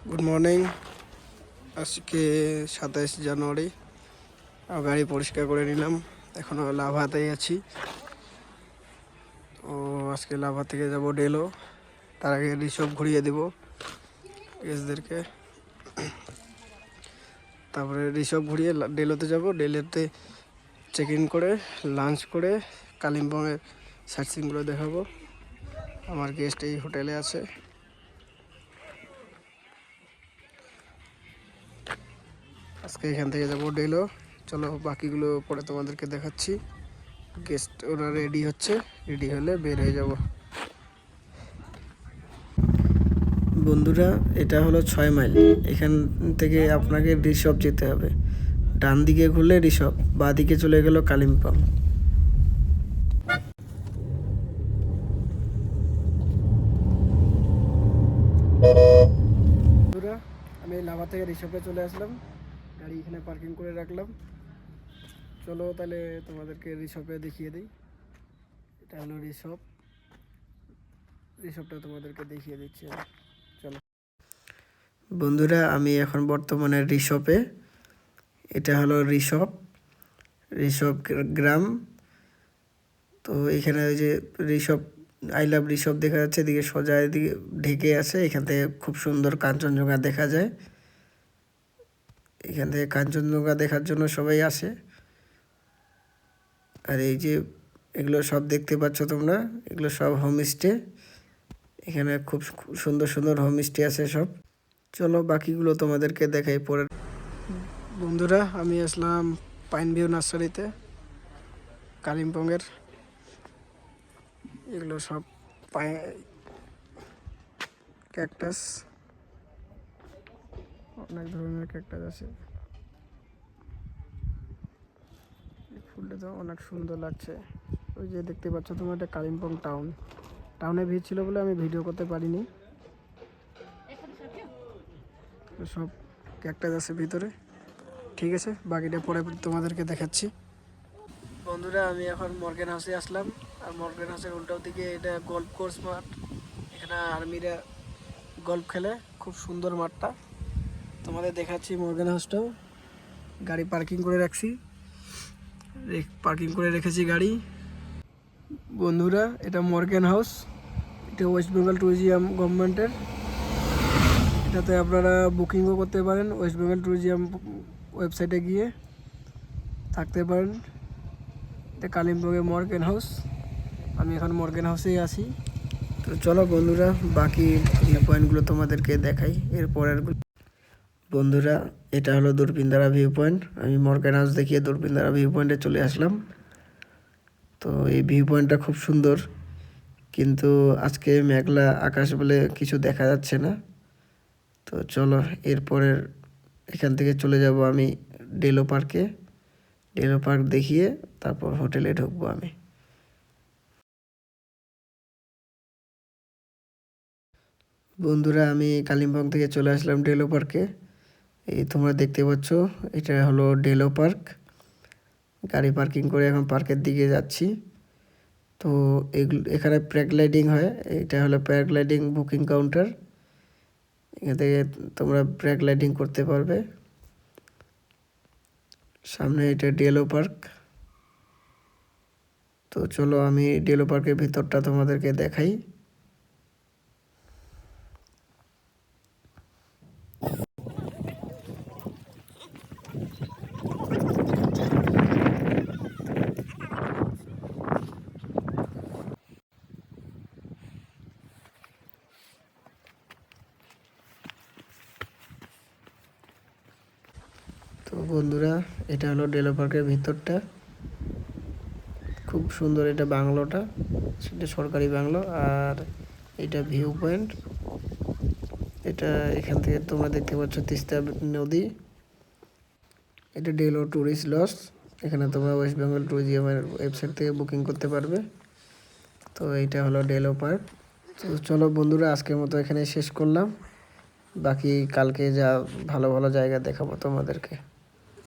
Good morning. আজকে 27 জানুয়ারি। গাড়ি পরিষ্কার করে নিলাম, এখনও লাভাতেই আছি। ও আজকে লাভা থেকে যাব ডেলো। তার আগে রিসব ঘুরিয়ে দেব গেস্টদেরকে, তারপরে রিসব ঘুরিয়ে ডেলোতে যাব। ডেলোতে চেক ইন করে লাঞ্চ করে কালিম্পংয়ের সাইট সিনগুলো দেখাবো। আমার গেস্ট এই হোটেলে আছে। আজকে এখান থেকে যাব ডেলো। চলো বাকিগুলো পরে তোমাদেরকে দেখাচ্ছি। গেস্ট ওরা রেডি হচ্ছে, রেডি হলে বের হয়ে যাব। বন্ধুরা, এটা হলো 6 মাইল। এখান থেকে আপনাকে রিসব যেতে হবে। ডান দিকে ঘুরলে রিসব, বাঁ দিকে চলে গেল কালিম্পং। বন্ধুরা, আমি লাভা থেকে রিসবে চলে আসলাম, গাড়ি এখানে পার্কিং করে রাখলাম। চলো তাহলে তোমাদেরকে রিসবে দেখিয়ে দিই। এটা হলো রিসবটা তোমাদেরকে দেখিয়ে দিচ্ছি। চলো বন্ধুরা, আমি এখন বর্তমানে রিসবে। এটা হলো রিসব গ্রাম। তো এখানে ওই যে রিসব, আই লাভ রিসব দেখা যাচ্ছে, এদিকে সোজা এদিকে ঢেকে আছে। এখান থেকে খুব সুন্দর কাঞ্চনজঙ্ঘা দেখা যায়। এখান থেকে কাঞ্চনজঙ্ঘা দেখার জন্য সবাই আসে। আর এই যে এগুলো সব দেখতে পাচ্ছ তোমরা, এগুলো সব হোমস্টে। এখানে খুব সুন্দর সুন্দর হোমস্টে আছে সব। চলো বাকিগুলো তোমাদেরকে দেখাই পরে। বন্ধুরা, আমি আসলাম পাইন ভিউ নার্সারিতে, কালিম্পংয়ের। এগুলো সব ক্যাকটাস, অনেক ধরনের ক্যাকটাস আছে। ফুলটা তো অনেক সুন্দর লাগছে। ওই যে দেখতে পাচ্ছ তোমার, এটা কালিম্পং টাউনে ভিড় ছিল বলে আমি ভিডিও করতে পারিনি। সব ক্যাকটাস আছে ভিতরে। ঠিক আছে, বাকিটা পরে তোমাদেরকে দেখাচ্ছি। বন্ধুরা, আমি এখন মর্গেন হাউসে আসলাম। আর মর্গেন হাউসের উল্টো দিকে এটা গল্ফ কোর্স মাঠ। এখানে আর্মিরা গল্ফ খেলে, খুব সুন্দর মাঠটা। তোমাদের দেখাচ্ছি মর্গেন হাউসটাও। গাড়ি পার্কিং করে রেখেছি গাড়ি। বন্ধুরা, এটা মর্গেন হাউস। এটা ওয়েস্ট বেঙ্গল ট্যুরিজম গভর্নমেন্টের। এটাতে আপনারা বুকিংও করতে পারেন। ওয়েস্ট বেঙ্গল ট্যুরিজম ওয়েবসাইটে গিয়ে থাকতে পারেন। এটা কালিম্পংয়ে মর্গেন হাউস। আমি এখন মর্গেন হাউসেই আছি। তো চলো বন্ধুরা, বাকি ভিউ পয়েন্টগুলো তোমাদেরকে দেখাই এরপরের। বন্ধুরা, এটা হলো দূরপিনদারা ভিউ পয়েন্ট। আমি মর্গেন হাউস দেখিয়ে দূরপিনদারা ভিউ পয়েন্টে চলে আসলাম। তো এই ভিউ পয়েন্টটা খুব সুন্দর, কিন্তু আজকে মেঘলা আকাশ বলে কিছু দেখা যাচ্ছে না। তো চলো এরপরের এখান থেকে চলে যাব আমি ডেলো পার্কে। ডেলো পার্ক দেখিয়ে তারপর হোটেলে ঢুকবো আমি। বন্ধুরা, আমি কালিম্পং থেকে চলে আসলাম ডেলো পার্কে। এই তোমরা দেখতে পাচ্ছ, এটা হলো ডেলো পার্ক। গাড়ি পার্কিং করে এখন পার্কের দিকে যাচ্ছি। তো এখানে প্যারাগ্লাইডিং হয়। এটা হলো প্যারাগ্লাইডিং বুকিং কাউন্টার। এখান থেকে তোমরা প্যারাগ্লাইডিং করতে পারবে। সামনে এটা ডেলো পার্ক। তো চলো আমি ডেলো পার্কের ভিতরটা তোমাদেরকে দেখাই। তো বন্ধুরা, এটা হলো ডেলো পার্কের ভিতরটা। খুব সুন্দর এটা বাংলোটা, সেটা সরকারি বাংলো। আর এটা ভিউ পয়েন্ট। এটা এখান থেকে তোমরা দেখতে পাচ্ছ তিস্তা নদী। এটা ডেলো ট্যুরিস্ট লজ। এখানে তোমরা ওয়েস্ট বেঙ্গল ট্যুরিজমের ওয়েবসাইট থেকে বুকিং করতে পারবে। তো এইটা হলো ডেলো পার্ক। তো চলো বন্ধুরা, আজকের মতো এখানে শেষ করলাম। বাকি কালকে যা ভালো ভালো জায়গা দেখাবো তোমাদেরকে।